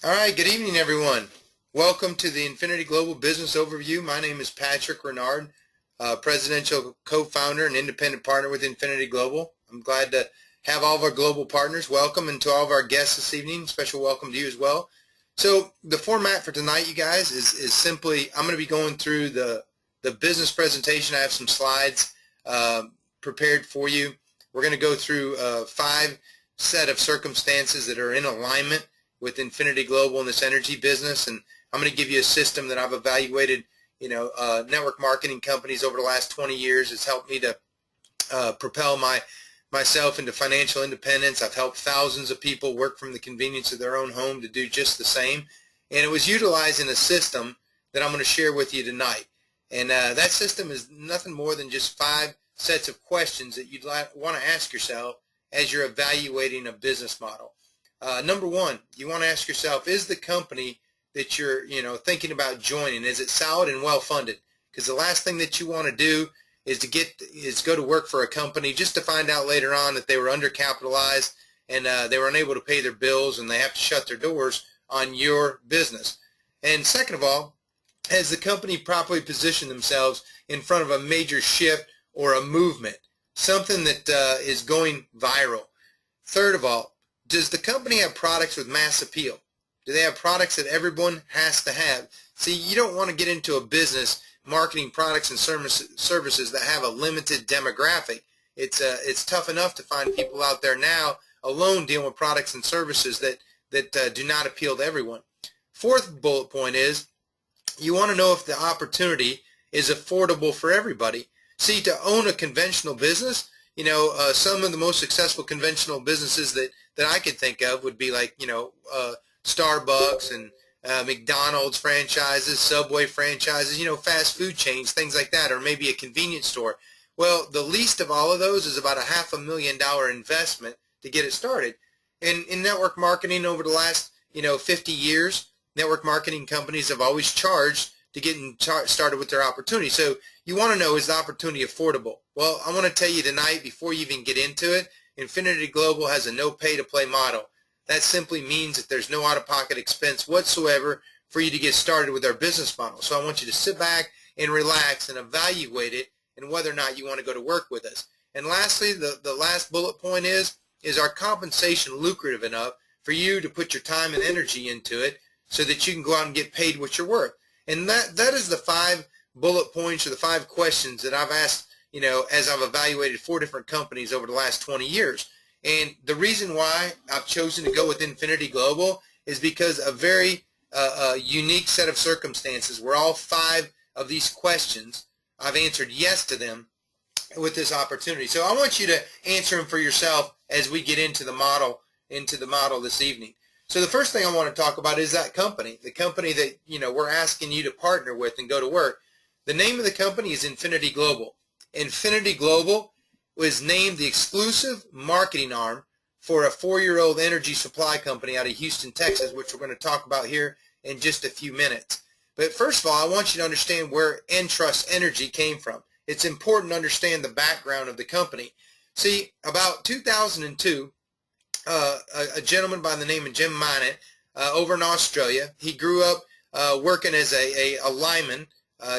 All right, good evening, everyone. Welcome to the Enfiniti Global Business Overview. My name is Patrick Renard, presidential co-founder and independent partner with Enfiniti Global. I'm glad to have all of our global partners. Welcome, and to all of our guests this evening, special welcome to you as well. So the format for tonight, you guys, is simply I'm going to be going through the business presentation. I have some slides prepared for you. We're going to go through 5 set of circumstances that are in alignment with Enfiniti Global in this energy business, and I'm going to give you a system that I've evaluated, network marketing companies over the last 20 years. It's helped me to propel myself into financial independence. I've helped thousands of people work from the convenience of their own home to do just the same, and it was utilizing a system that I'm going to share with you tonight. And that system is nothing more than just 5 sets of questions that you'd want to ask yourself as you're evaluating a business model. Number 1, you want to ask yourself, is the company that you're thinking about joining, is it solid and well funded? Because the last thing that you want to do is go to work for a company just to find out later on that they were undercapitalized and they were unable to pay their bills and they have to shut their doors on your business. And second of all, has the company properly positioned themselves in front of a major shift or a movement, something that is going viral? Third of all, does the company have products with mass appeal? Do they have products that everyone has to have? See, you don't want to get into a business marketing products and services that have a limited demographic. It's tough enough to find people out there now alone dealing with products and services that do not appeal to everyone. Fourth bullet point is you want to know if the opportunity is affordable for everybody. See, to own a conventional business, some of the most successful conventional businesses that I could think of would be like, Starbucks and McDonald's franchises, Subway franchises, fast food chains, things like that, or maybe a convenience store. Well, the least of all of those is about a $500,000 investment to get it started. And in network marketing over the last, 50 years, network marketing companies have always charged to get started with their opportunity. So you want to know, is the opportunity affordable? Well, I want to tell you tonight, before you even get into it, Enfiniti Global has a no pay-to-play model. That simply means that there's no out-of-pocket expense whatsoever for you to get started with our business model. So I want you to sit back and relax and evaluate it and whether or not you want to go to work with us. And lastly, the last bullet point is our compensation lucrative enough for you to put your time and energy into it so that you can go out and get paid what you're worth? And that is the 5 bullet points or the 5 questions that I've asked, as I've evaluated 4 different companies over the last 20 years. And the reason why I've chosen to go with Enfiniti Global is because a very unique set of circumstances where all 5 of these questions, I've answered yes to them with this opportunity. So I want you to answer them for yourself as we get into the model this evening. So the first thing I want to talk about is that company, the company that we're asking you to partner with and go to work. The name of the company is Enfiniti Global. Enfiniti Global was named the exclusive marketing arm for a 4-year-old energy supply company out of Houston, Texas, which we're going to talk about here in just a few minutes. But first of all, I want you to understand where Entrust Energy came from. It's important to understand the background of the company. See, about 2002, a gentleman by the name of Jim Minot over in Australia, he grew up working as a lineman,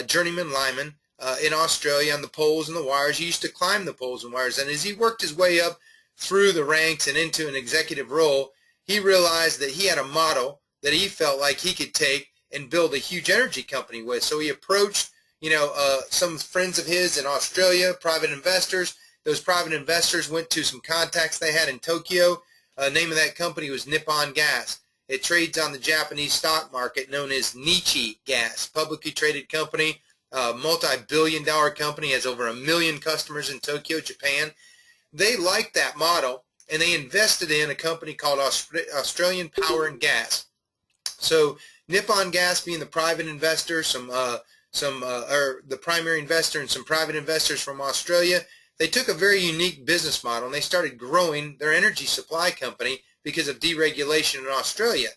journeyman lineman, in Australia on the poles and the wires. He used to climb the poles and wires, and as he worked his way up through the ranks and into an executive role, he realized that he had a model that he felt like he could take and build a huge energy company with. So he approached, some friends of his in Australia, private investors. Those private investors went to some contacts they had in Tokyo. Name of that company was Nippon Gas. It trades on the Japanese stock market, known as Nichi Gas, publicly traded company. Multi-billion-dollar company, has over 1 million customers in Tokyo, Japan. They liked that model, and they invested in a company called Australian Power and Gas. So Nippon Gas being the private investor, or the primary investor, and some private investors from Australia, they took a very unique business model, and they started growing their energy supply company because of deregulation in Australia.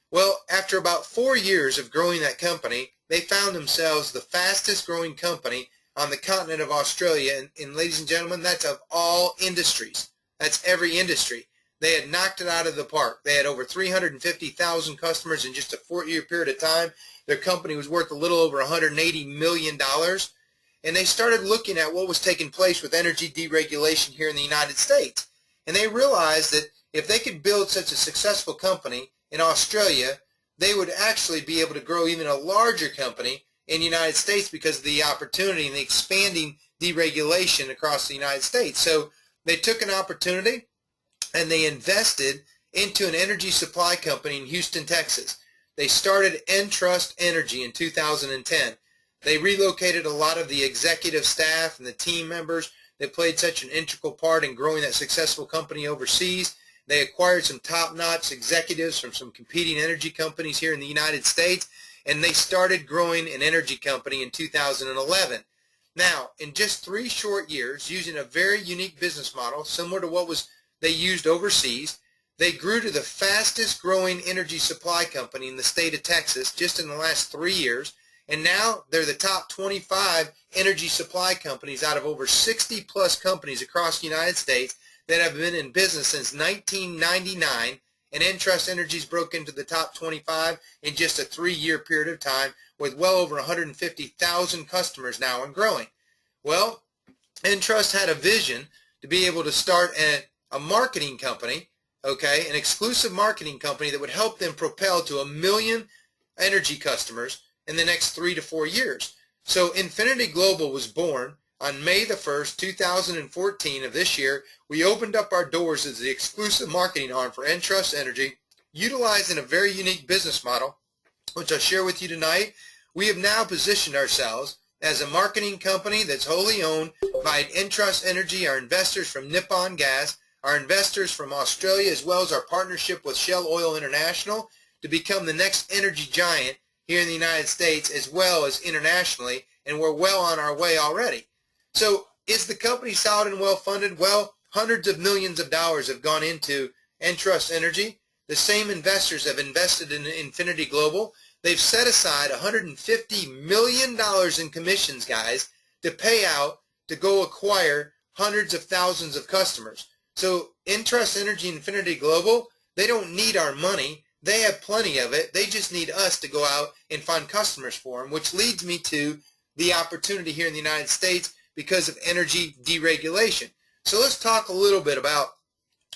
Well, after about 4 years of growing that company, they found themselves the fastest growing company on the continent of Australia. And ladies and gentlemen, that's of all industries. That's every industry. They had knocked it out of the park. They had over 350,000 customers in just a 4-year period of time. Their company was worth a little over $180 million. And they started looking at what was taking place with energy deregulation here in the United States. And they realized that if they could build such a successful company in Australia, they would actually be able to grow even a larger company in the United States because of the opportunity and the expanding deregulation across the United States. So they took an opportunity and they invested into an energy supply company in Houston, Texas. They started Entrust Energy in 2010. They relocated a lot of the executive staff and the team members that played such an integral part in growing that successful company overseas. They acquired some top-notch executives from some competing energy companies here in the United States, and they started growing an energy company in 2011. Now, in just 3 short years, using a very unique business model, similar to what they used overseas, they grew to the fastest growing energy supply company in the state of Texas just in the last 3 years. And now they're the top 25 energy supply companies out of over 60 plus companies across the United States that have been in business since 1999. And Entrust Energy's broke into the top 25 in just a 3-year period of time with well over 150,000 customers now and growing. Well, Entrust had a vision to be able to start a marketing company, okay, an exclusive marketing company that would help them propel to 1 million energy customers in the next 3 to 4 years. So Enfiniti Global was born on May the 1st, 2014 of this year. We opened up our doors as the exclusive marketing arm for Entrust Energy, utilizing a very unique business model, which I'll share with you tonight. We have now positioned ourselves as a marketing company that's wholly owned by Entrust Energy, our investors from Nippon Gas, our investors from Australia, as well as our partnership with Shell Oil International to become the next energy giant here in the United States as well as internationally, and we're well on our way already. So is the company solid and well funded? Well, hundreds of millions of dollars have gone into Entrust Energy. The same investors have invested in Enfiniti Global. They've set aside $150 million in commissions, guys, to pay out to go acquire hundreds of thousands of customers. So Entrust Energy and Enfiniti Global, they don't need our money. They have plenty of it. They just need us to go out and find customers for them, which leads me to the opportunity here in the United States because of energy deregulation. So let's talk a little bit about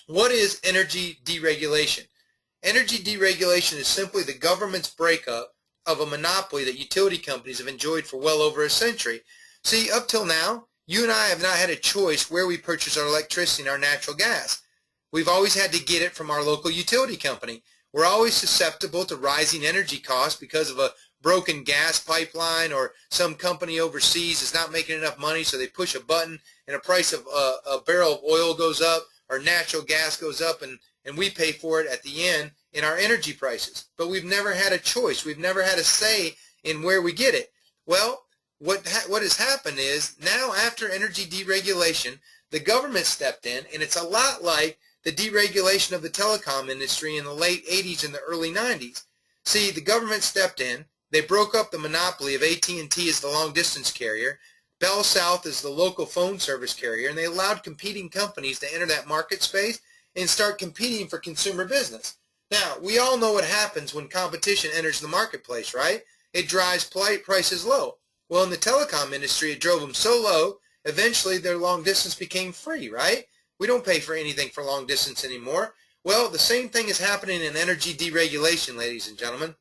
what is energy deregulation. Energy deregulation is simply the government's breakup of a monopoly that utility companies have enjoyed for well over a century. See, up till now, you and I have not had a choice where we purchase our electricity and our natural gas. We've always had to get it from our local utility company. We're always susceptible to rising energy costs because of a broken gas pipeline, or some company overseas is not making enough money, so they push a button and the price of a barrel of oil goes up or natural gas goes up, and we pay for it at the end in our energy prices. But we've never had a choice. We've never had a say in where we get it. Well, what has happened is now, after energy deregulation, the government stepped in, and it's a lot like the deregulation of the telecom industry in the late 80s and the early 90s. See, the government stepped in. They broke up the monopoly of AT&T as the long-distance carrier, Bell South as the local phone service carrier, and they allowed competing companies to enter that market space and start competing for consumer business. Now, we all know what happens when competition enters the marketplace, right? It drives prices low. Well, in the telecom industry, it drove them so low, eventually their long distance became free, right? We don't pay for anything for long distance anymore. Well, the same thing is happening in energy deregulation, ladies and gentlemen.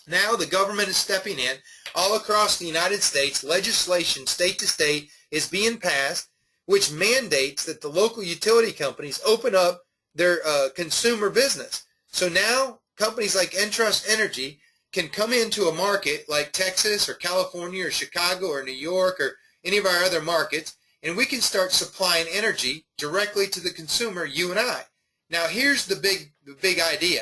Now the government is stepping in all across the United States. Legislation, state to state, is being passed, which mandates that the local utility companies open up their consumer business. So now companies like Entrust Energy can come into a market like Texas or California or Chicago or New York or any of our other markets, and we can start supplying energy directly to the consumer, you and I. Now here's the big idea.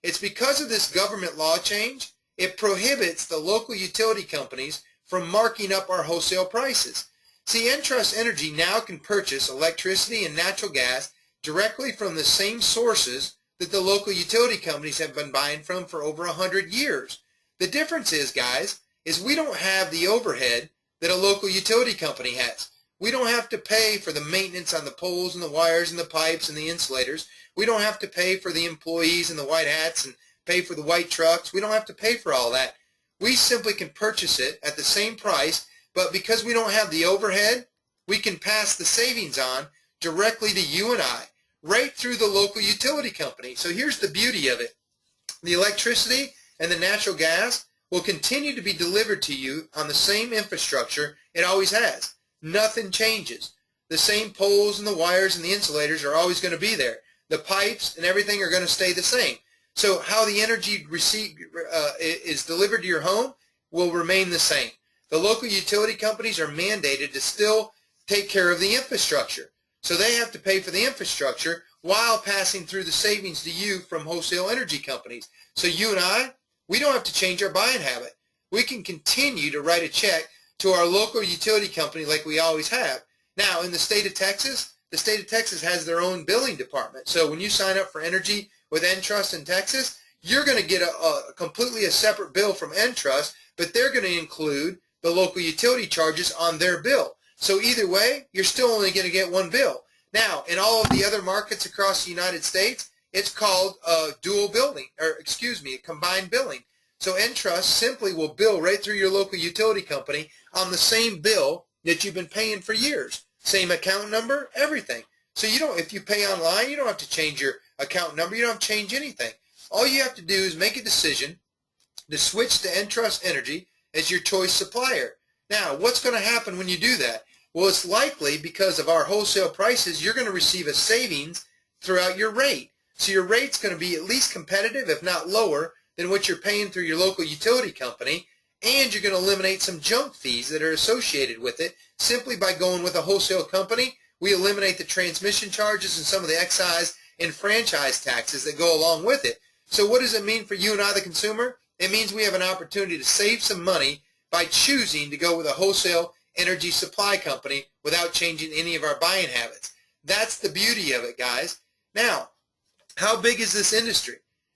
It's because of this government law change, it prohibits the local utility companies from marking up our wholesale prices. See, Entrust Energy now can purchase electricity and natural gas directly from the same sources that the local utility companies have been buying from for over 100 years. The difference is, guys, is we don't have the overhead that a local utility company has. we don't have to pay for the maintenance on the poles and the wires and the pipes and the insulators. We don't have to pay for the employees and the white hats and pay for the white trucks. We don't have to pay for all that. We simply can purchase it at the same price, but because we don't have the overhead, we can pass the savings on directly to you and I, right through the local utility company. So here's the beauty of it. The electricity and the natural gas will continue to be delivered to you on the same infrastructure it always has. Nothing changes. The same poles and the wires and the insulators are always going to be there. The pipes and everything are going to stay the same. So how the energy is delivered to your home will remain the same. The local utility companies are mandated to still take care of the infrastructure. So they have to pay for the infrastructure while passing through the savings to you from wholesale energy companies. So you and I, we don't have to change our buying habit. We can continue to write a check to our local utility company like we always have. Now, in the state of Texas has their own billing department. So when you sign up for energy with Entrust in Texas, you're going to get a completely separate bill from Entrust, but they're going to include the local utility charges on their bill. So either way, you're still only going to get one bill. Now, in all of the other markets across the United States, it's called dual billing, a combined billing. So Entrust simply will bill right through your local utility company on the same bill that you've been paying for years. Same account number, everything. So if you pay online, you don't have to change your account number. You don't have to change anything. All you have to do is make a decision to switch to Entrust Energy as your choice supplier. Now, what's going to happen when you do that? Well, it's likely because of our wholesale prices, you're going to receive a savings throughout your rate. So your rate's going to be at least competitive, if not lower, than what you're paying through your local utility company, and you're going to eliminate some junk fees that are associated with it simply by going with a wholesale company. We eliminate the transmission charges and some of the excise and franchise taxes that go along with it. So what does it mean for you and I, the consumer? It means we have an opportunity to save some money by choosing to go with a wholesale energy supply company without changing any of our buying habits. That's the beauty of it, guys. Now, how big is this industry?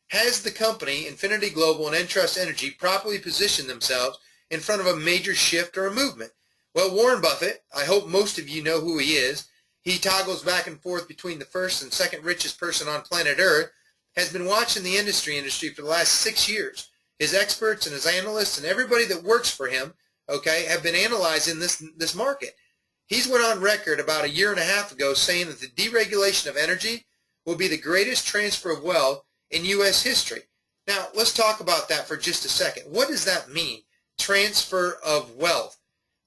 Has the company, Enfiniti Global and Entrust Energy, properly positioned themselves in front of a major shift or a movement? Well, Warren Buffett, I hope most of you know who he is. He toggles back and forth between the first and second richest person on planet Earth, has been watching the industry for the last 6 years. His experts and his analysts and everybody that works for him, have been analyzing this market. He's went on record about a year and a half ago saying that the deregulation of energy will be the greatest transfer of wealth in U.S. history. Now, let's talk about that for just a second. What does that mean, transfer of wealth?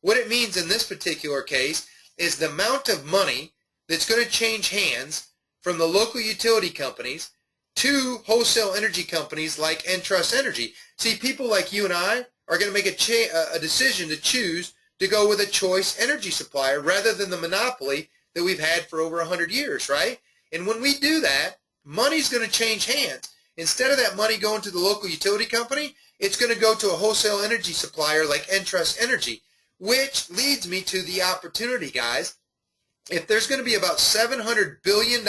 What it means in this particular case is the amount of money that's going to change hands from the local utility companies to wholesale energy companies like Entrust Energy. See, people like you and I are going to make a decision to choose to go with a choice energy supplier rather than the monopoly that we've had for over 100 years, right? And when we do that, money's going to change hands. Instead of that money going to the local utility company, it's going to go to a wholesale energy supplier like Entrust Energy, which leads me to the opportunity, guys. If there's going to be about $700 billion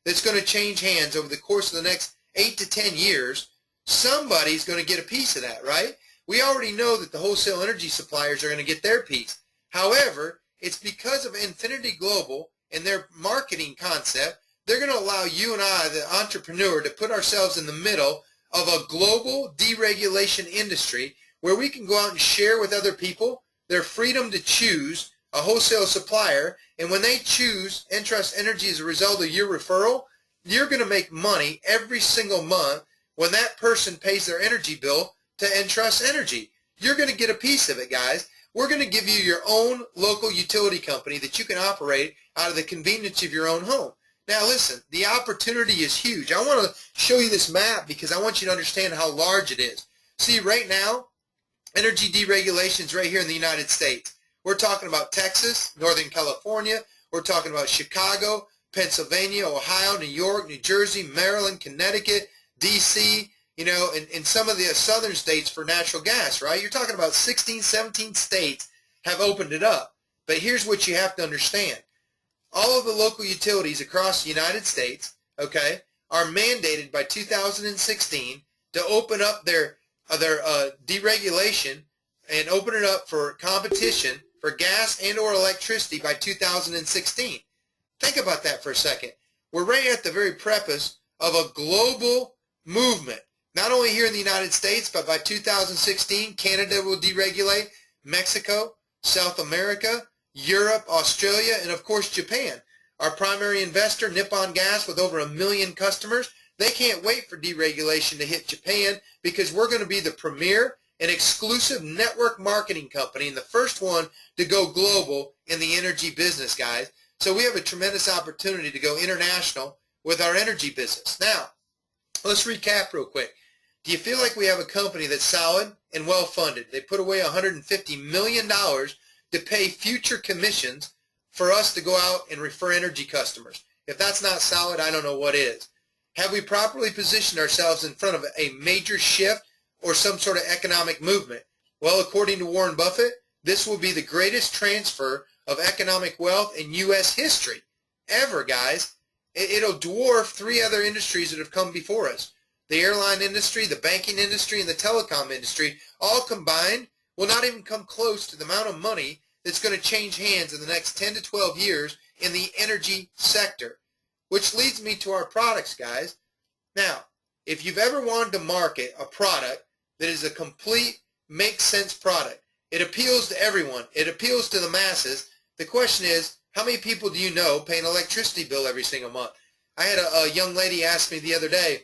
that's going to change hands over the course of the next 8 to 10 years, somebody's going to get a piece of that, right? We already know that the wholesale energy suppliers are going to get their piece. However, it's because of Enfiniti Global and their marketing concept, they're going to allow you and I, the entrepreneur, to put ourselves in the middle of a global deregulation industry where we can go out and share with other people their freedom to choose a wholesale supplier. And when they choose Entrust Energy as a result of your referral, you're going to make money every single month when that person pays their energy bill to Entrust Energy. You're going to get a piece of it, guys. We're going to give you your own local utility company that you can operate out of the convenience of your own home. Now listen, the opportunity is huge. I want to show you this map because I want you to understand how large it is. See, right now, energy deregulation is right here in the United States. We're talking about Texas, Northern California. We're talking about Chicago, Pennsylvania, Ohio, New York, New Jersey, Maryland, Connecticut, D.C., and some of the southern states for natural gas, right? You're talking about 16, 17 states have opened it up. But here's what you have to understand. All of the local utilities across the United States, are mandated by 2016 to open up their deregulation and open it up for competition for gas and or electricity by 2016. Think about that for a second. We're right at the very preface of a global movement. Not only here in the United States, but by 2016, Canada will deregulate, Mexico, South America, Europe, Australia, and of course Japan. Our primary investor, Nippon Gas, with over 1 million customers, they can't wait for deregulation to hit Japan because we're going to be the premier and exclusive network marketing company and the first one to go global in the energy business, guys. So we have a tremendous opportunity to go international with our energy business. Now, let's recap real quick. Do you feel like we have a company that's solid and well-funded? They put away $150 million to pay future commissions for us to go out and refer energy customers. If that's not solid, I don't know what is. Have we properly positioned ourselves in front of a major shift or some sort of economic movement? Well, according to Warren Buffett, this will be the greatest transfer of economic wealth in U.S. history ever, guys. It'll dwarf 3 other industries that have come before us. The airline industry, the banking industry, and the telecom industry, all combined, will not even come close to the amount of money that's going to change hands in the next 10 to 12 years in the energy sector. Which leads me to our products, guys. Now, if you've ever wanted to market a product that is a complete, makes sense product, it appeals to everyone. It appeals to the masses. The question is, how many people do you know pay an electricity bill every single month? I had a young lady ask me the other day,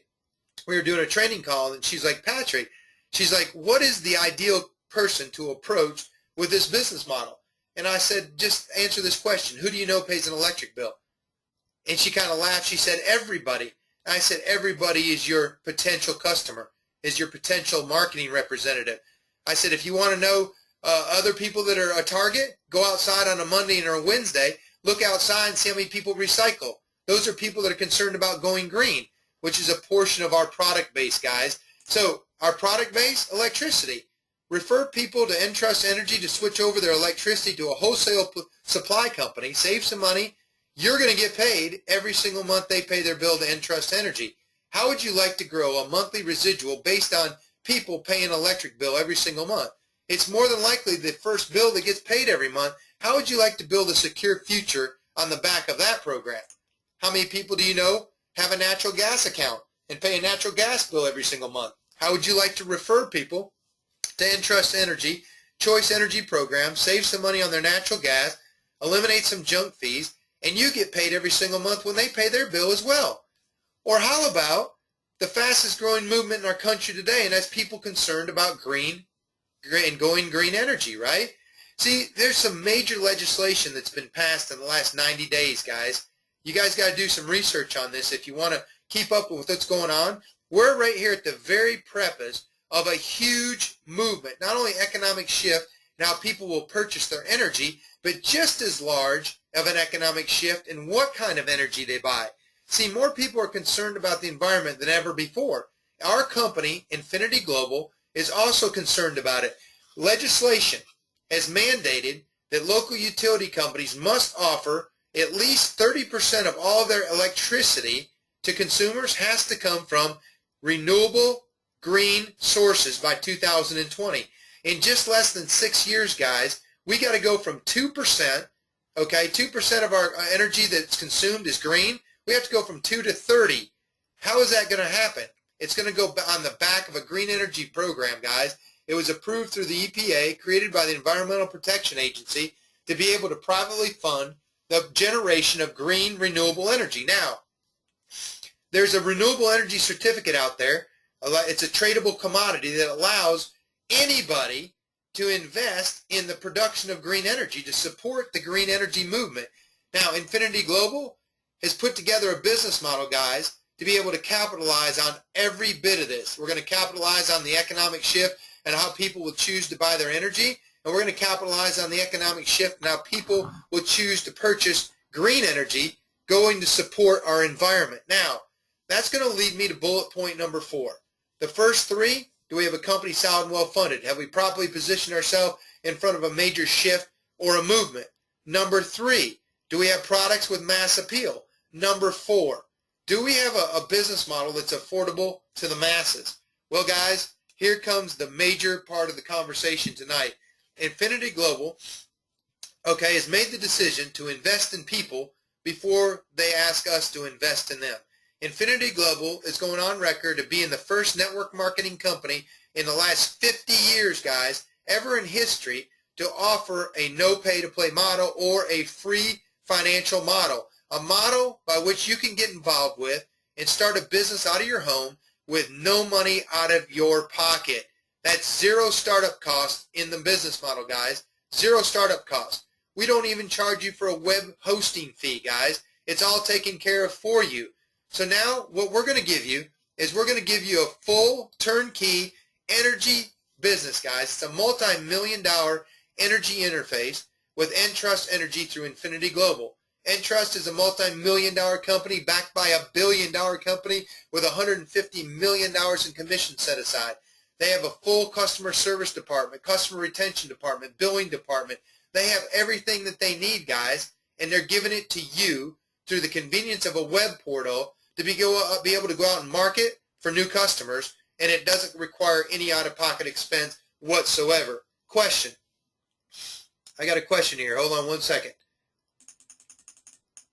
we were doing a training call, and she's like, Patrick, she's like, what is the ideal person to approach with this business model? And I said, just answer this question. Who do you know pays an electric bill? And she kind of laughed. She said, everybody. And I said, everybody is your potential customer, is your potential marketing representative. I said, if you want to know other people that are a target, go outside on a Monday or a Wednesday, look outside and see how many people recycle. Those are people that are concerned about going green, which is a portion of our product base, guys. So our product base, electricity. Refer people to Entrust Energy to switch over their electricity to a wholesale supply company, save some money. You're going to get paid every single month they pay their bill to Entrust Energy. How would you like to grow a monthly residual based on people paying an electric bill every single month? It's more than likely the first bill that gets paid every month. How would you like to build a secure future on the back of that program? How many people do you know have a natural gas account and pay a natural gas bill every single month? How would you like to refer people to Entrust Energy, Choice Energy Program, save some money on their natural gas, eliminate some junk fees, and you get paid every single month when they pay their bill as well? Or how about the fastest growing movement in our country today, and that's people concerned about green and going green energy, right? See, there's some major legislation that's been passed in the last 90 days, guys. You guys got to do some research on this if you want to keep up with what's going on. We're right here at the very preface of a huge movement, not only economic shift, now people will purchase their energy, but just as large of an economic shift in what kind of energy they buy. See, more people are concerned about the environment than ever before. Our company, Enfiniti Global, is also concerned about it. Legislation has mandated that local utility companies must offer at least 30% of all of their electricity to consumers has to come from renewable green sources by 2020. In just less than 6 years, guys, we got to go from 2%, okay, 2% of our energy that's consumed is green. We have to go from 2 to 30. How is that going to happen? It's going to go on the back of a green energy program, guys. It was approved through the EPA, created by the Environmental Protection Agency, to be able to privately fund the generation of green renewable energy. Now, there's a renewable energy certificate out there. It's a tradable commodity that allows anybody to invest in the production of green energy to support the green energy movement. Now, Enfiniti Global has put together a business model, guys, to be able to capitalize on every bit of this. We're going to capitalize on the economic shift and how people will choose to buy their energy, and we're going to capitalize on the economic shift and how people will choose to purchase green energy going to support our environment. Now, that's going to lead me to bullet point number 4. The first 3, do we have a company solid and well-funded? Have we properly positioned ourselves in front of a major shift or a movement? Number 3, do we have products with mass appeal? Number 4, do we have a business model that's affordable to the masses? Well, guys, here comes the major part of the conversation tonight. Enfiniti Global okay, has made the decision to invest in people before they ask us to invest in them. Enfiniti Global is going on record to being the first network marketing company in the last 50 years, guys, ever in history to offer a no pay-to-play model or a free financial model, a model by which you can get involved with and start a business out of your home with no money out of your pocket. That's zero startup cost in the business model, guys. Zero startup cost. We don't even charge you for a web hosting fee, guys. It's all taken care of for you. So now what we're going to give you is we're going to give you a full turnkey energy business, guys. It's a multi-million-dollar energy interface with Entrust Energy through Enfiniti Global. Entrust is a multi-million-dollar company backed by a billion-dollar company with $150 million in commission set aside. They have a full customer service department, customer retention department, billing department. They have everything that they need, guys, and they're giving it to you through the convenience of a web portal to be able to go out and market for new customers, and it doesn't require any out-of-pocket expense whatsoever. Question. I got a question here. Hold on one second.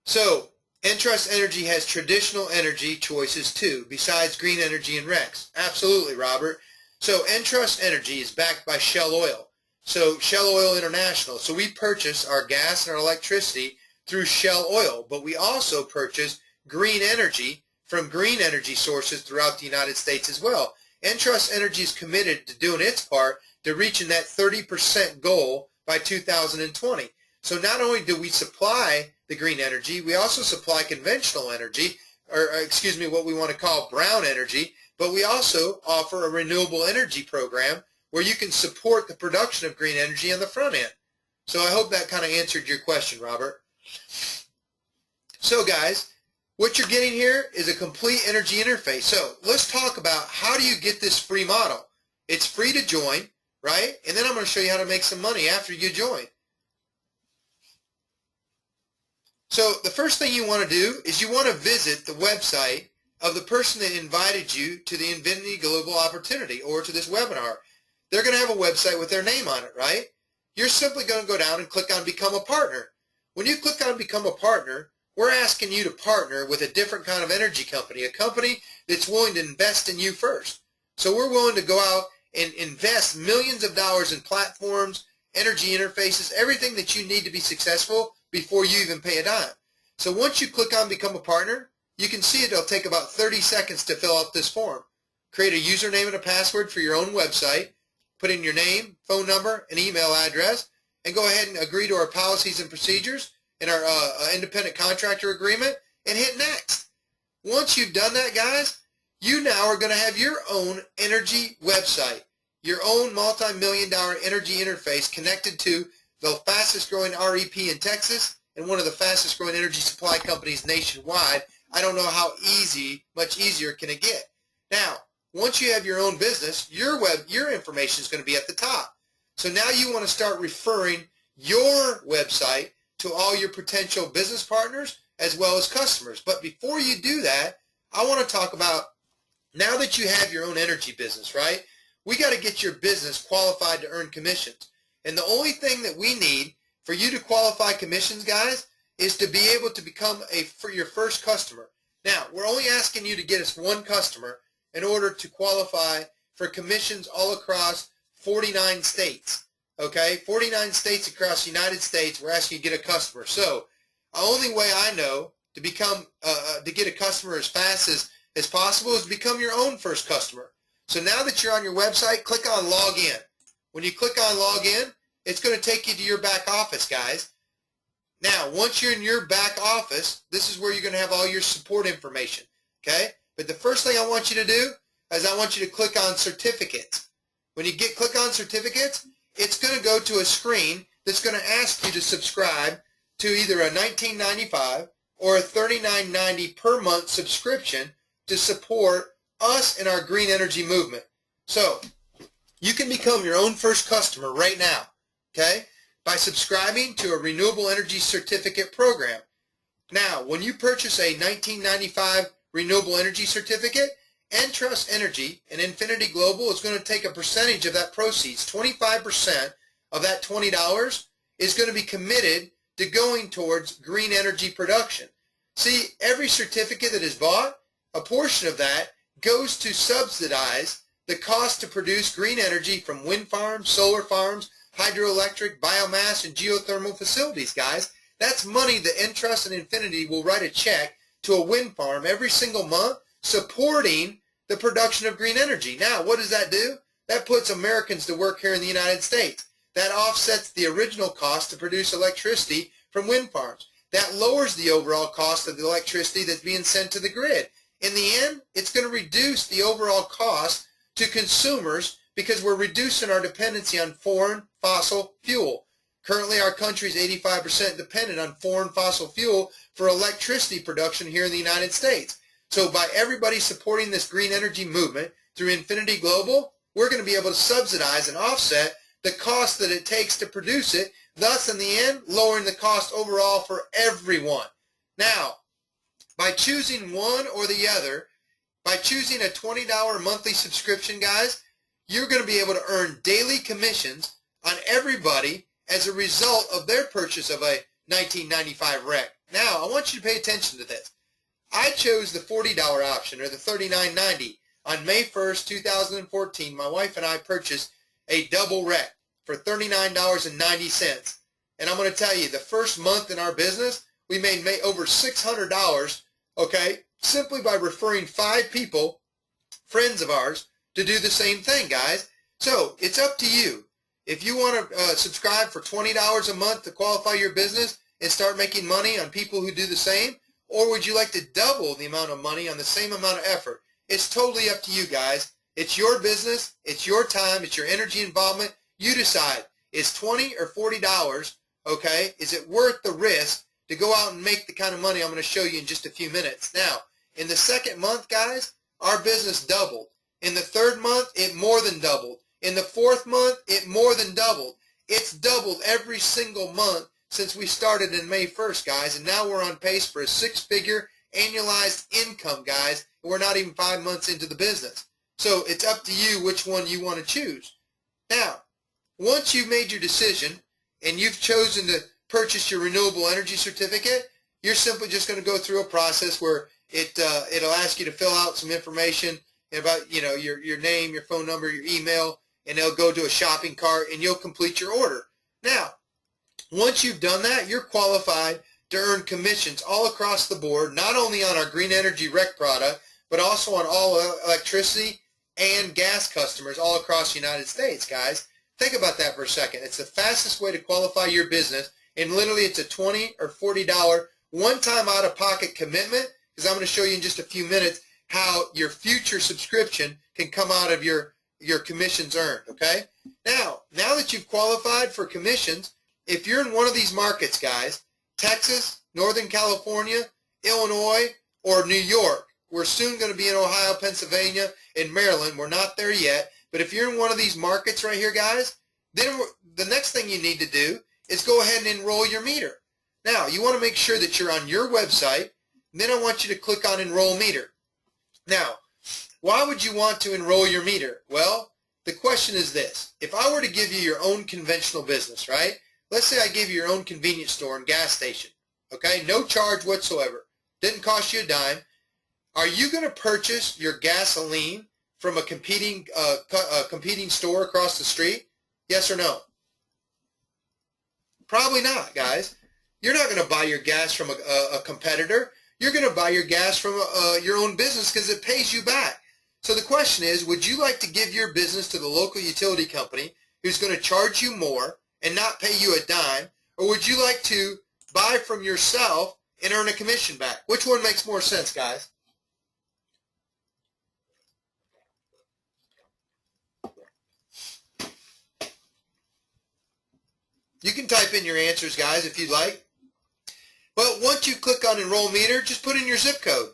So, Entrust Energy has traditional energy choices too, besides green energy and REX. Absolutely, Robert. So, Entrust Energy is backed by Shell Oil. So, Shell Oil International. So, we purchase our gas and our electricity through Shell Oil, but we also purchase green energy from green energy sources throughout the United States as well. Entrust Energy is committed to doing its part to reaching that 30% goal by 2020. So not only do we supply the green energy, we also supply conventional energy, or excuse me, what we want to call brown energy, but we also offer a renewable energy program where you can support the production of green energy on the front end. So I hope that kind of answered your question, Robert. So guys, what you're getting here is a complete energy interface. So let's talk about how do you get this free model. It's free to join, right? And then I'm going to show you how to make some money after you join. So the first thing you want to do is you want to visit the website of the person that invited you to the Enfiniti Global Opportunity or to this webinar. They're going to have a website with their name on it, right? You're simply going to go down and click on Become a Partner. When you click on Become a Partner, we're asking you to partner with a different kind of energy company, a company that's willing to invest in you first. So we're willing to go out and invest millions of dollars in platforms, energy interfaces, everything that you need to be successful before you even pay a dime. So once you click on Become a Partner, you can see it'll take about 30 seconds to fill out this form. Create a username and a password for your own website, put in your name, phone number, and email address, and go ahead and agree to our policies and procedures and our independent contractor agreement, and hit next. Once you've done that, guys, you now are going to have your own energy website, your own multi-million-dollar energy interface connected to the fastest growing REP in Texas and one of the fastest growing energy supply companies nationwide. I don't know how much easier can it get. Now, once you have your own business, your information is going to be at the top. So now you want to start referring your website to all your potential business partners as well as customers. But before you do that, I want to talk about, now that you have your own energy business, right? We got to get your business qualified to earn commissions. And the only thing that we need for you to qualify commissions, guys, is to be able to become your first customer. Now, we're only asking you to get us one customer in order to qualify for commissions all across 49 states. Okay, 49 states across the United States, we're asking you to get a customer. So the only way I know to become to get a customer as fast as possible is become your own first customer. So now that you're on your website, click on Log In. When you click on Log In, it's going to take you to your back office, guys. Now, once you're in your back office, this is where you're going to have all your support information. Okay, but the first thing I want you to do is I want you to click on Certificates. When you click on Certificates, it's going to go to a screen that's going to ask you to subscribe to either a $19.95 or a $39.90 per month subscription to support us in our green energy movement. So you can become your own first customer right now, okay, by subscribing to a renewable energy certificate program. Now, when you purchase a $19.95 renewable energy certificate, Entrust Energy and Enfiniti Global is going to take a percentage of that proceeds, 25% of that $20, is going to be committed to going towards green energy production. See, every certificate that is bought, a portion of that goes to subsidize the cost to produce green energy from wind farms, solar farms, hydroelectric, biomass, and geothermal facilities, guys. That's money that Entrust and Enfiniti will write a check to a wind farm every single month supporting the production of green energy. Now, what does that do? That puts Americans to work here in the United States. That offsets the original cost to produce electricity from wind farms. That lowers the overall cost of the electricity that's being sent to the grid. In the end, it's going to reduce the overall cost to consumers because we're reducing our dependency on foreign fossil fuel. Currently, our country is 85% dependent on foreign fossil fuel for electricity production here in the United States. So by everybody supporting this green energy movement through Enfiniti Global, we're going to be able to subsidize and offset the cost that it takes to produce it, thus in the end lowering the cost overall for everyone. Now, by choosing one or the other, by choosing a $20 monthly subscription, guys, you're going to be able to earn daily commissions on everybody as a result of their purchase of a 1995 REC. Now, I want you to pay attention to this. I chose the $40 option, or the $39.90. On May 1st, 2014, my wife and I purchased a double REC for $39.90. And I'm going to tell you, the first month in our business, we made over $600, okay, simply by referring 5 people, friends of ours, to do the same thing, guys. So it's up to you. If you want to subscribe for $20 a month to qualify your business and start making money on people who do the same, or would you like to double the amount of money on the same amount of effort? It's totally up to you, guys. It's your business. It's your time. It's your energy involvement. You decide. Is $20 or $40, okay, is it worth the risk to go out and make the kind of money I'm going to show you in just a few minutes? Now, in the second month, guys, our business doubled. In the third month, it more than doubled. In the fourth month, it more than doubled. It's doubled every single month since we started in May 1st, guys, and now we're on pace for a 6-figure annualized income, guys, and we're not even 5 months into the business. So it's up to you which one you want to choose. Now, once you've made your decision and you've chosen to purchase your renewable energy certificate, you're simply just going to go through a process where it'll ask you to fill out some information about, you know, your name, your phone number, your email, and they'll go to a shopping cart and you'll complete your order. Now, once you've done that, you're qualified to earn commissions all across the board, not only on our green energy REC product, but also on all electricity and gas customers all across the United States, guys. Think about that for a second. It's the fastest way to qualify your business, and literally it's a $20 or $40 one-time out-of-pocket commitment, because I'm going to show you in just a few minutes how your future subscription can come out of your commissions earned, okay? Now that you've qualified for commissions, if you're in one of these markets, guys, Texas, Northern California, Illinois, or New York, we're soon going to be in Ohio, Pennsylvania, and Maryland. We're not there yet. But if you're in one of these markets right here, guys, then the next thing you need to do is go ahead and enroll your meter. Now, you want to make sure that you're on your website, and then I want you to click on Enroll Meter. Now, why would you want to enroll your meter? Well, the question is this. If I were to give you your own conventional business, right? Let's say I give you your own convenience store and gas station, okay? No charge whatsoever. Didn't cost you a dime. Are you going to purchase your gasoline from a competing store across the street? Yes or no? Probably not, guys. You're not going to buy your gas from a competitor. You're going to buy your gas from your own business because it pays you back. So the question is, would you like to give your business to the local utility company who's going to charge you more and not pay you a dime, or would you like to buy from yourself and earn a commission back? Which one makes more sense, guys? You can type in your answers, guys, if you'd like. But once you click on Enroll Meter, just put in your zip code.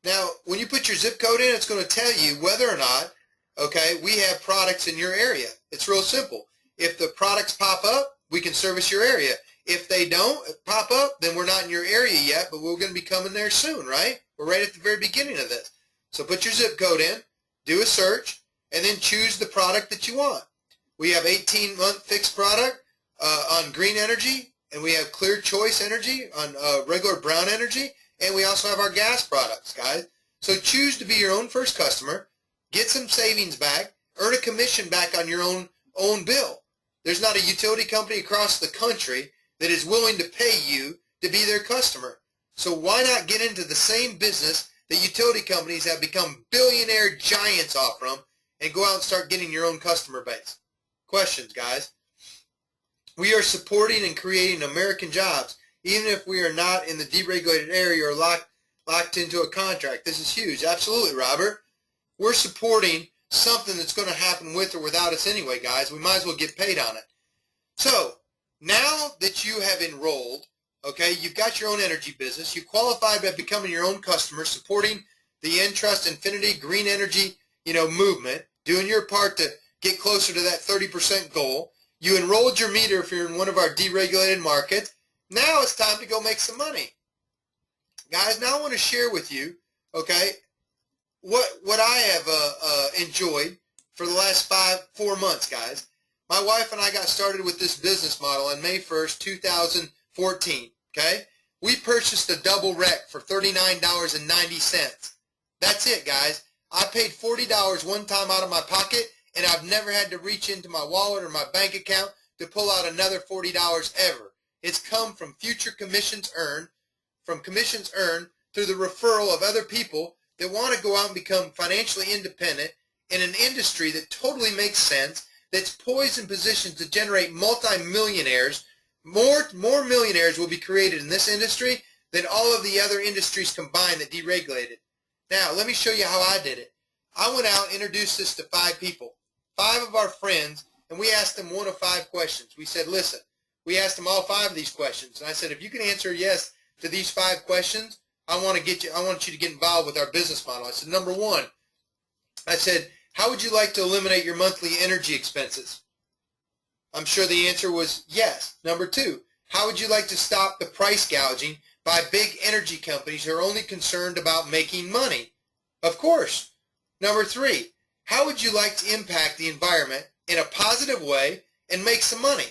Now, when you put your zip code in, it's going to tell you whether or not, okay, we have products in your area. It's real simple. If the products pop up, we can service your area. If they don't pop up, then we're not in your area yet, but we're going to be coming there soon, right? We're right at the very beginning of this. So put your zip code in, do a search, and then choose the product that you want. We have 18-month fixed product, on green energy, and we have clear choice energy on regular brown energy, and we also have our gas products, guys. So choose to be your own first customer, get some savings back, earn a commission back on your own bill. There's not a utility company across the country that is willing to pay you to be their customer. So why not get into the same business that utility companies have become billionaire giants off from and go out and start getting your own customer base? Questions, guys? We are supporting and creating American jobs, even if we are not in the deregulated area or locked into a contract. This is huge. Absolutely, Robert. We're supporting something that's going to happen with or without us anyway, guys. We might as well get paid on it. So now that you have enrolled, okay, you've got your own energy business, you qualified by becoming your own customer, supporting the Entrust Enfiniti green energy, movement, doing your part to get closer to that 30% goal. You enrolled your meter if you're in one of our deregulated markets. Now it's time to go make some money. Guys, now I want to share with you, okay, what I have enjoyed for the last 4 months, guys. My wife and I got started with this business model on May 1st, 2014, okay? We purchased a double rec for $39.90. That's it, guys. I paid $40 one time out of my pocket, and I've never had to reach into my wallet or my bank account to pull out another $40 ever. It's come from future commissions earned, through the referral of other people that want to go out and become financially independent in an industry that totally makes sense, that's poised in positions to generate multi-millionaires. More millionaires will be created in this industry than all of the other industries combined that deregulated. Now, let me show you how I did it. I went out and introduced this to 5 people, 5 of our friends, and we asked them one of 5 questions. We said, listen, we asked them all 5 of these questions, and I said, if you can answer yes to these 5 questions, I want you to get involved with our business model. I said, number 1, I said, how would you like to eliminate your monthly energy expenses? I'm sure the answer was yes. Number 2, how would you like to stop the price gouging by big energy companies who are only concerned about making money? Of course. Number 3, how would you like to impact the environment in a positive way and make some money?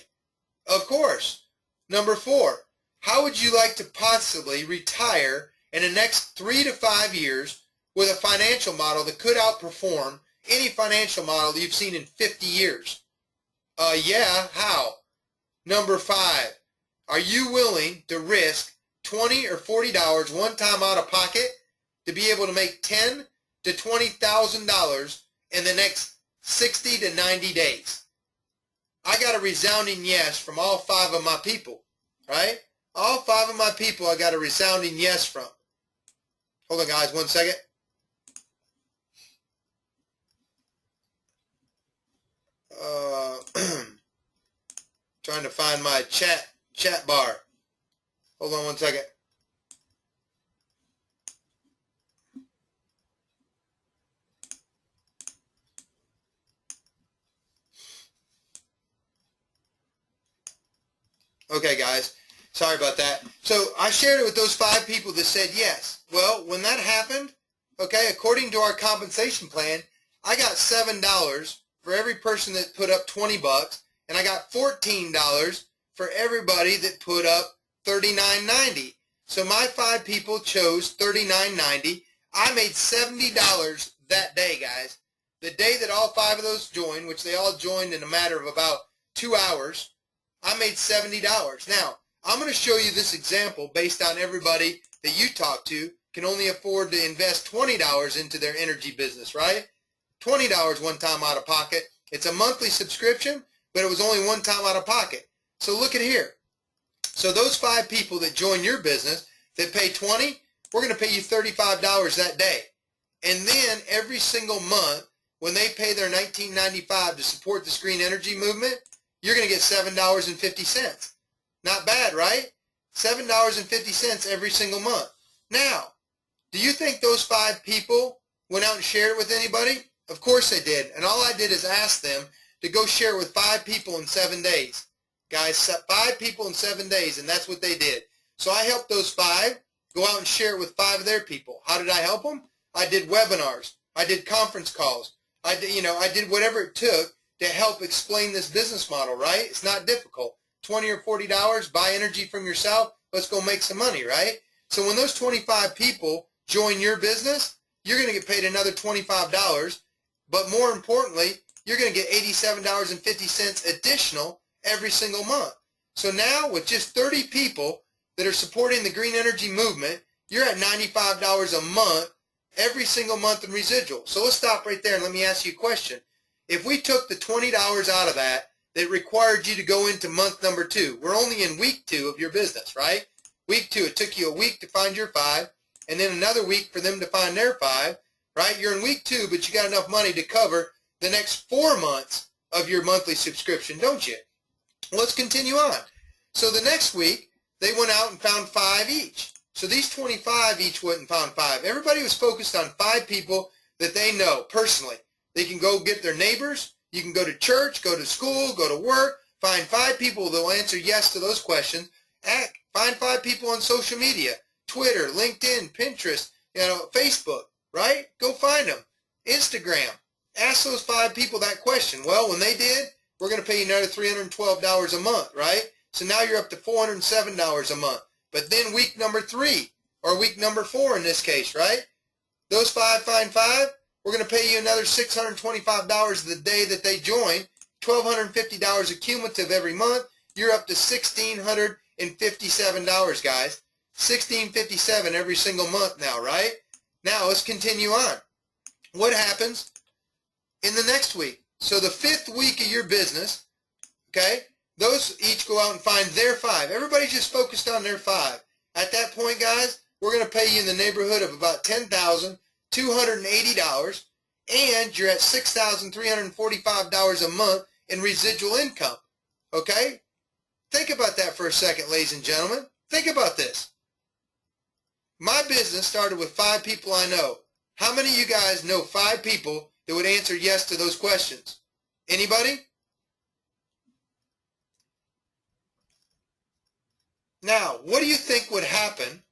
Of course. Number 4, how would you like to possibly retire in the next 3 to 5 years with a financial model that could outperform any financial model you've seen in 50 years? Yeah, how? Number 5, are you willing to risk $20 or $40 one time out of pocket to be able to make $10,000 to $20,000 in the next 60 to 90 days? I got a resounding yes from all 5 of my people, right? All 5 of my people I got a resounding yes from. Hold on, guys, 1 second. Trying to find my chat bar. Hold on 1 second. Okay, guys. Sorry about that. So I shared it with those 5 people that said yes. Well, when that happened, okay, according to our compensation plan, I got $7 for every person that put up 20 bucks, and I got $14 for everybody that put up $39.90. So my 5 people chose $39.90. I made $70 that day, guys. The day that all 5 of those joined, which they all joined in a matter of about 2 hours, I made $70. Now, I'm going to show you this example based on everybody that you talk to can only afford to invest $20 into their energy business, right? $20 one time out of pocket. It's a monthly subscription, but it was only one time out of pocket. So look at here. So those 5 people that join your business that pay $20, we're going to pay you $35 that day. And then every single month, when they pay their $19.95 to support this green energy movement, you're going to get $7.50. Not bad, right? $7.50 every single month. Now, do you think those 5 people went out and shared it with anybody? Of course they did. And all I did is ask them to go share it with 5 people in 7 days. Guys, 5 people in 7 days, and that's what they did. So I helped those 5 go out and share it with 5 of their people. How did I help them? I did webinars. I did conference calls. I did whatever it took to help explain this business model, right? It's not difficult. $20 or $40, buy energy from yourself, let's go make some money, right? So when those 25 people join your business, you're going to get paid another $25, but more importantly, you're going to get $87.50 additional every single month. So now with just 30 people that are supporting the green energy movement, you're at $95 a month every single month in residual. So let's stop right there and let me ask you a question. If we took the $20 out of that required you to go into month number 2, we're only in week 2 of your business, right? Week 2, it took you a week to find your 5, and then another week for them to find their 5, right? You're in week 2, but you got enough money to cover the next 4 months of your monthly subscription, don't you? Let's continue on. So the next week, they went out and found 5 each. So these 25 each went and found 5. Everybody was focused on 5 people that they know personally. They can go get their neighbors. You can go to church, go to school, go to work. Find 5 people that will answer yes to those questions. Find 5 people on social media, Twitter, LinkedIn, Pinterest, Facebook, right? Go find them. Instagram. Ask those 5 people that question. Well, when they did, we're going to pay you another $312 a month, right? So now you're up to $407 a month. But then week number 3, or week number 4 in this case, right? Those 5 find 5, we're going to pay you another $625 the day that they join, $1,250 cumulative every month. You're up to $1,657, guys. $1,657 every single month now, right? Now let's continue on. What happens in the next week? So the 5th week of your business, okay, those each go out and find their 5. Everybody's just focused on their 5. At that point, guys, we're going to pay you in the neighborhood of about $10,280, and you're at $6,345 a month in residual income, okay? Think about that for a second, ladies and gentlemen. Think about this. My business started with 5 people I know. How many of you guys know 5 people that would answer yes to those questions? Anybody? Now, what do you think would happen?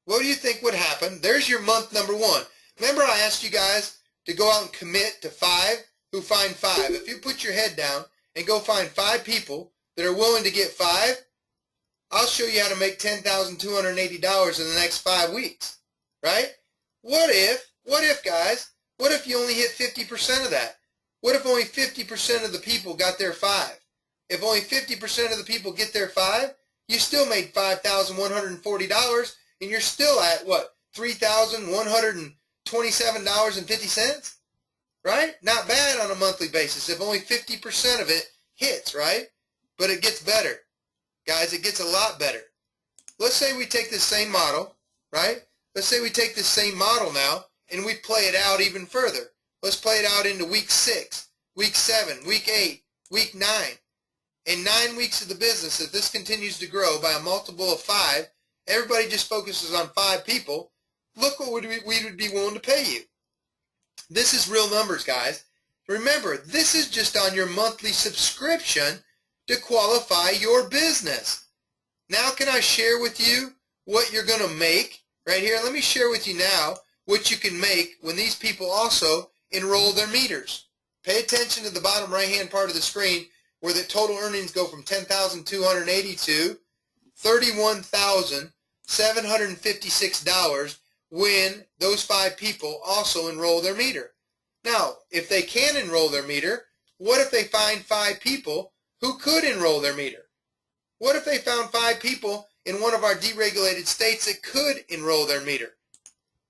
What do you think would happen? There's your month number 1. Remember I asked you guys to go out and commit to 5 who find 5. If you put your head down and go find 5 people that are willing to get 5, I'll show you how to make $10,280 in the next 5 weeks, right? What if, guys, what if you only hit 50% of that? What if only 50% of the people got their 5? If only 50% of the people get their 5, you still made $5,140, and you're still at, what, $3,127.50? Right? Not bad on a monthly basis if only 50% of it hits, right? But it gets better. Guys, it gets a lot better. Let's say we take this same model, right? Let's say we take this same model now and we play it out even further. Let's play it out into week 6, week 7, week 8, week 9. In 9 weeks of the business, if this continues to grow by a multiple of 5, everybody just focuses on 5 people, look what we would be willing to pay you. This is real numbers, guys. Remember, this is just on your monthly subscription to qualify your business. Now can I share with you what you're going to make right here? Let me share with you now what you can make when these people also enroll their meters. Pay attention to the bottom right-hand part of the screen where the total earnings go from $10,280 to $31,756 when those 5 people also enroll their meter. Now, if they can enroll their meter, what if they find 5 people who could enroll their meter? What if they found 5 people in one of our deregulated states that could enroll their meter?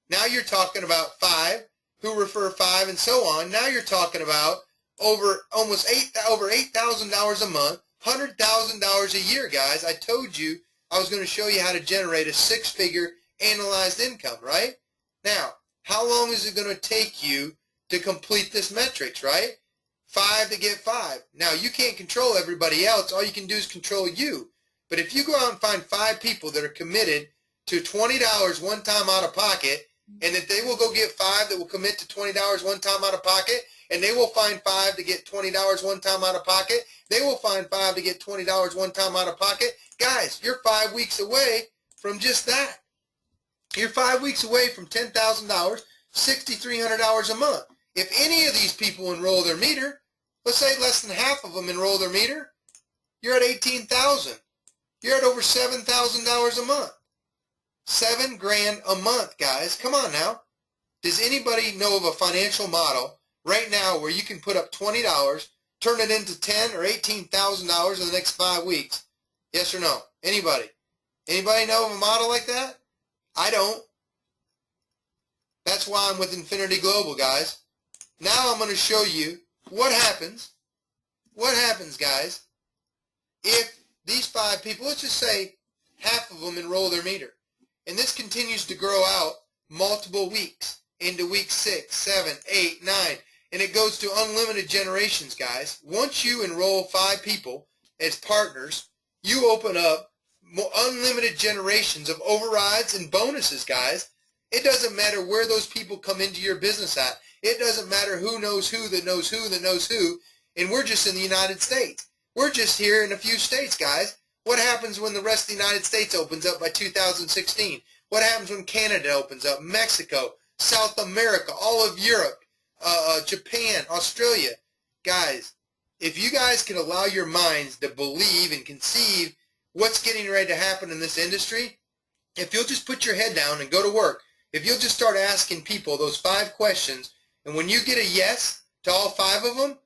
Now you're talking about 5 who refer 5 and so on. Now you're talking about over $8,000 a month, $100,000 a year, guys. I told you I was going to show you how to generate a 6-figure analyzed income, right? Now, how long is it going to take you to complete this metrics, right? 5 to get 5. Now, you can't control everybody else. All you can do is control you. But if you go out and find 5 people that are committed to $20 one time out of pocket, and that they will go get 5 that will commit to $20 one time out of pocket, and they will find 5 to get $20 one time out of pocket, they will find 5 to get $20 one time out of pocket. Guys, you're 5 weeks away from just that. You're 5 weeks away from $10,000, $6,300 a month. If any of these people enroll their meter, let's say less than half of them enroll their meter, You're at $18,000. You're at over $7,000 a month. $7,000 a month, guys. Come on now. Does anybody know of a financial model right now where you can put up $20, turn it into $10,000 or $18,000 in the next 5 weeks? Yes or no? Anybody? Anybody know of a model like that? I don't. That's why I'm with Enfiniti Global, guys. Now I'm going to show you what happens. What happens, guys, if these 5 people, let's just say half of them enroll their meter. And this continues to grow out multiple weeks into week 6, 7, 8, 9. And it goes to unlimited generations, guys. Once you enroll 5 people as partners, you open up unlimited generations of overrides and bonuses, guys. It doesn't matter where those people come into your business at. It doesn't matter who knows who that knows who that knows who. And we're just in the United States. We're just here in a few states, guys. What happens when the rest of the United States opens up by 2016? What happens when Canada opens up? Mexico, South America, all of Europe, Japan, Australia. Guys, if you guys can allow your minds to believe and conceive what's getting ready to happen in this industry, if you'll just put your head down and go to work, if you'll just start asking people those 5 questions, and when you get a yes to all 5 of them,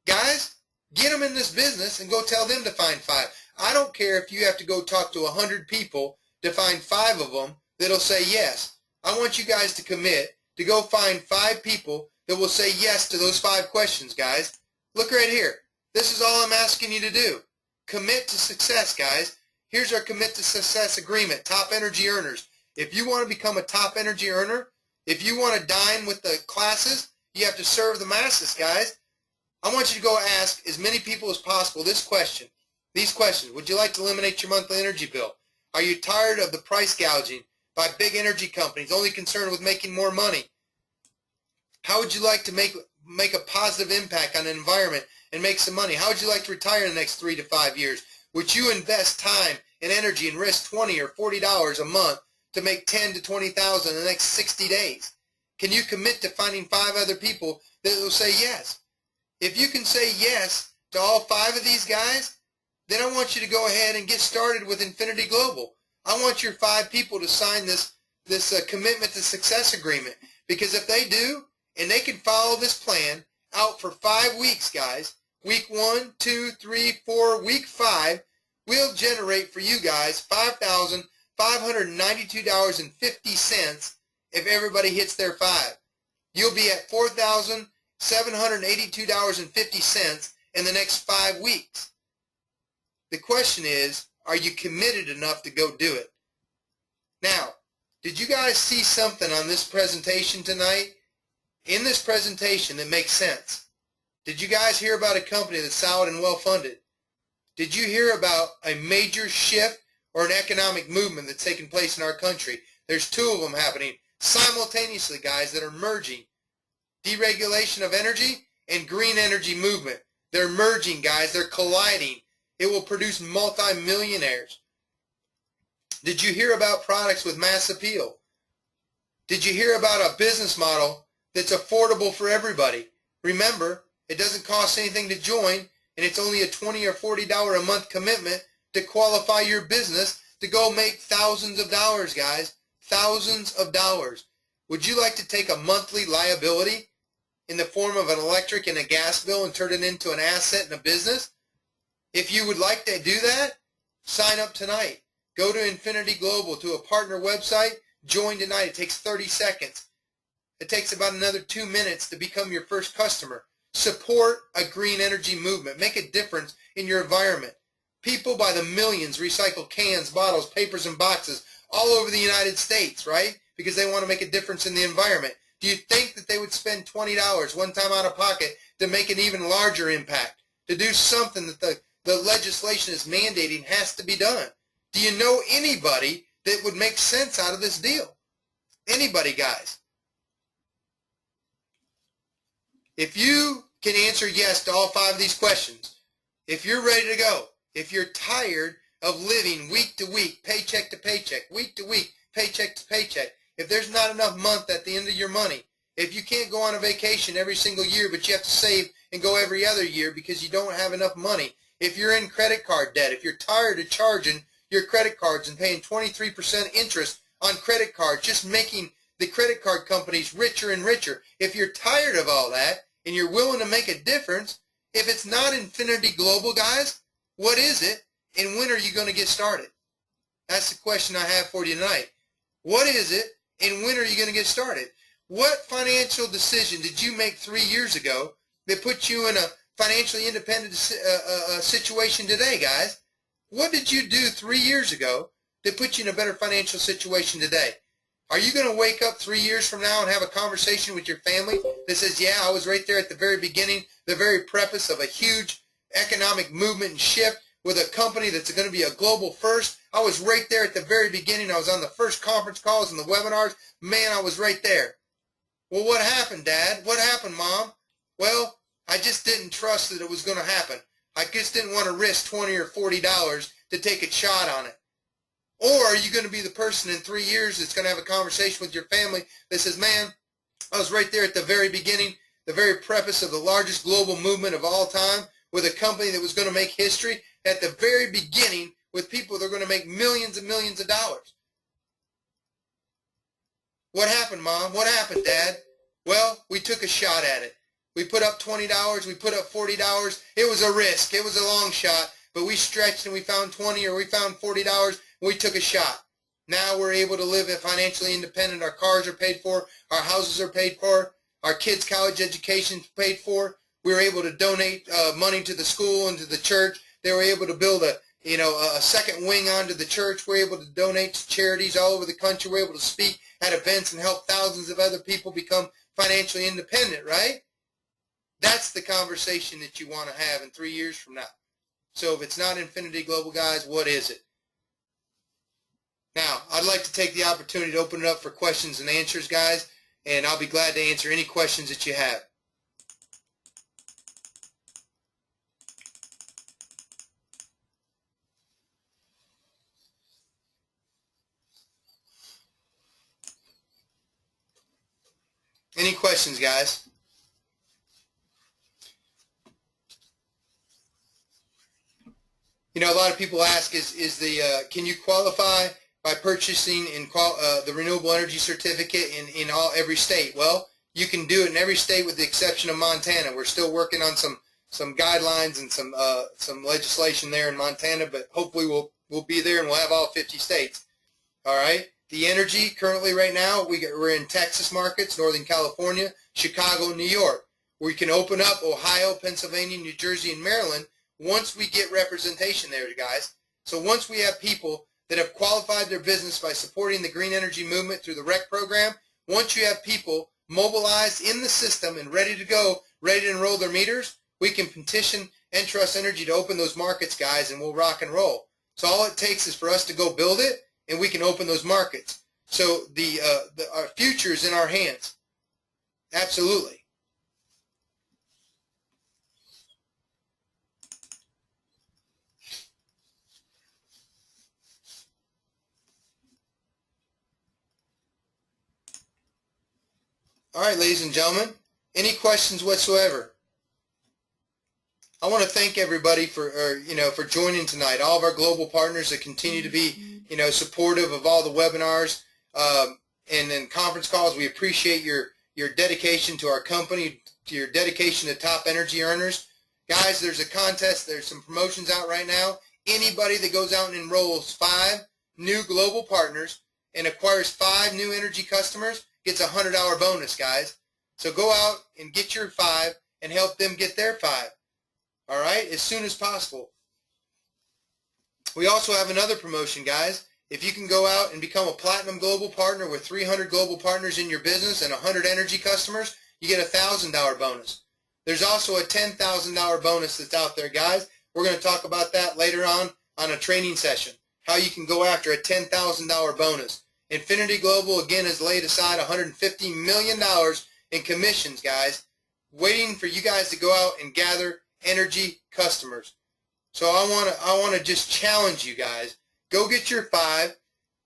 guys, get them in this business and go tell them to find 5. I don't care if you have to go talk to 100 people to find 5 of them that'll say yes. I want you guys to commit to go find 5 people that will say yes to those 5 questions, guys. Look right here. This is all I'm asking you to do. Commit to success, guys. Here's our commit to success agreement, top energy earners. If you want to become a top energy earner, if you want to dine with the classes, you have to serve the masses, guys. I want you to go ask as many people as possible this question. These questions. Would you like to eliminate your monthly energy bill? Are you tired of the price gouging by big energy companies only concerned with making more money? How would you like to make a positive impact on the environment and make some money? How would you like to retire in the next 3 to 5 years? Would you invest time and energy and risk $20 or $40 a month to make $10,000 to $20,000 in the next 60 days? Can you commit to finding 5 other people that will say yes? If you can say yes to all 5 of these guys, then I want you to go ahead and get started with Enfiniti Global. I want your 5 people to sign this commitment to success agreement, because if they do, and they can follow this plan out for 5 weeks, guys, week 1, 2, 3, 4, week 5, we'll generate for you guys $5,592.50 if everybody hits their 5. You'll be at $4,782.50 in the next 5 weeks. The question is, are you committed enough to go do it? Now, did you guys see something on this presentation tonight? In this presentation that makes sense. Did you guys hear about a company that's solid and well-funded? Did you hear about a major shift or an economic movement that's taking place in our country? There's 2 of them happening simultaneously, guys, that are merging. Deregulation of energy and green energy movement. They're merging, guys. They're colliding. It will produce multi-millionaires. Did you hear about products with mass appeal? Did you hear about a business model that's affordable for everybody? Remember, it doesn't cost anything to join, and it's only a $20 or $40 a month commitment to qualify your business to go make thousands of dollars, guys. Thousands of dollars. Would you like to take a monthly liability in the form of an electric and a gas bill and turn it into an asset in a business? If you would like to do that, sign up tonight. Go to Enfiniti Global, to a partner website. Join tonight. It takes 30 seconds. It takes about another 2 minutes to become your first customer. Support a green energy movement. Make a difference in your environment. People by the millions recycle cans, bottles, papers, and boxes all over the United States, right? Because they want to make a difference in the environment. Do you think that they would spend $20 one time out of pocket to make an even larger impact? To do something that the legislation is mandating has to be done? Do you know anybody that would make sense out of this deal? Anybody, guys? If you can answer yes to all 5 of these questions, if you're ready to go, if you're tired of living week to week, paycheck to paycheck, week to week, paycheck to paycheck, if there's not enough month at the end of your money, if you can't go on a vacation every single year but you have to save and go every other year because you don't have enough money, if you're in credit card debt, if you're tired of charging your credit cards and paying 23% interest on credit cards, just making the credit card companies richer and richer, if you're tired of all that and you're willing to make a difference, if it's not Enfiniti Global, guys, what is it, and when are you going to get started? That's the question I have for you tonight. What is it, and when are you going to get started? What financial decision did you make 3 years ago that put you in a financially independent situation today, guys? What did you do 3 years ago that put you in a better financial situation today? Are you going to wake up 3 years from now and have a conversation with your family that says, yeah, I was right there at the very beginning, the very preface of a huge economic movement and shift with a company that's going to be a global first. I was right there at the very beginning. I was on the first conference calls and the webinars. Man, I was right there. Well, what happened, Dad? What happened, Mom? Well, I just didn't trust that it was going to happen. I just didn't want to risk $20 or $40 to take a shot on it. Or are you going to be the person in 3 years that's going to have a conversation with your family that says, man, I was right there at the very beginning, the very preface of the largest global movement of all time with a company that was going to make history at the very beginning with people that are going to make millions and millions of dollars. What happened, Mom? What happened, Dad? Well, we took a shot at it. We put up $20. We put up $40. It was a risk. It was a long shot, but we stretched and we found $20 or we found $40. We took a shot. Now we're able to live financially independent. Our cars are paid for. Our houses are paid for. Our kids' college education is paid for. We were able to donate money to the school and to the church. They were able to build a second wing onto the church. We're able to donate to charities all over the country. We're able to speak at events and help thousands of other people become financially independent, right? That's the conversation that you want to have in 3 years from now. So if it's not Enfiniti Global, guys, what is it? Now, I'd like to take the opportunity to open it up for questions and answers, guys, and I'll be glad to answer any questions that you have. Any questions, guys? You know, a lot of people ask, can you qualify by purchasing the renewable energy certificate in every state? Well, you can do it in every state with the exception of Montana. We're still working on some guidelines and some legislation there in Montana, but hopefully we'll be there and we'll have all 50 states. All right. The energy currently right now, we're in Texas markets, Northern California, Chicago, New York. We can open up Ohio, Pennsylvania, New Jersey, and Maryland once we get representation there, guys. So once we have people that have qualified their business by supporting the green energy movement through the REC program, once you have people mobilized in the system and ready to go, ready to enroll their meters, we can petition Entrust Energy to open those markets, guys, and we'll rock and roll. So all it takes is for us to go build it, and we can open those markets. So our future is in our hands. Absolutely. All right, ladies and gentlemen, any questions whatsoever? I want to thank everybody for joining tonight. All of our global partners that continue to be, supportive of all the webinars and then conference calls. We appreciate your dedication to our company, to your dedication to top energy earners. Guys, there's a contest. There's some promotions out right now. Anybody that goes out and enrolls 5 new global partners and acquires 5 new energy customers gets a $100 bonus, guys. So go out and get your 5 and help them get their 5. All right, as soon as possible. We also have another promotion, guys. If you can go out and become a Platinum Global Partner with 300 global partners in your business and 100 energy customers, you get a $1,000 bonus. There's also a $10,000 bonus that's out there, guys. We're going to talk about that later on a training session, how you can go after a $10,000 bonus. Enfiniti Global, again, has laid aside $150 million in commissions, guys, waiting for you guys to go out and gather energy customers. So I want to just challenge you guys. Go get your 5.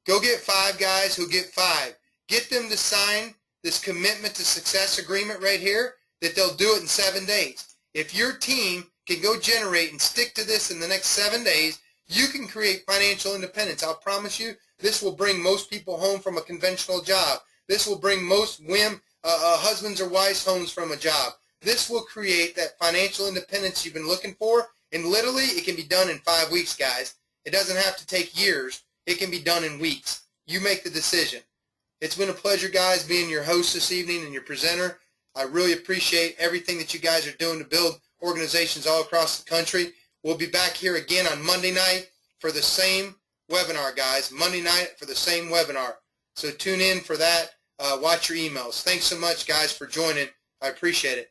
Go get 5 guys who get 5. Get them to sign this commitment to success agreement right here that they'll do it in 7 days. If your team can go generate and stick to this in the next 7 days, you can create financial independence. I'll promise you, this will bring most people home from a conventional job. This will bring most husbands or wives homes from a job. This will create that financial independence you've been looking for, and literally it can be done in 5 weeks, guys. It doesn't have to take years. It can be done in weeks. You make the decision. It's been a pleasure, guys, being your host this evening and your presenter. I really appreciate everything that you guys are doing to build organizations all across the country. We'll be back here again on Monday night for the same webinar, guys. Monday night for the same webinar. So tune in for that. Watch your emails. Thanks so much, guys, for joining. I appreciate it.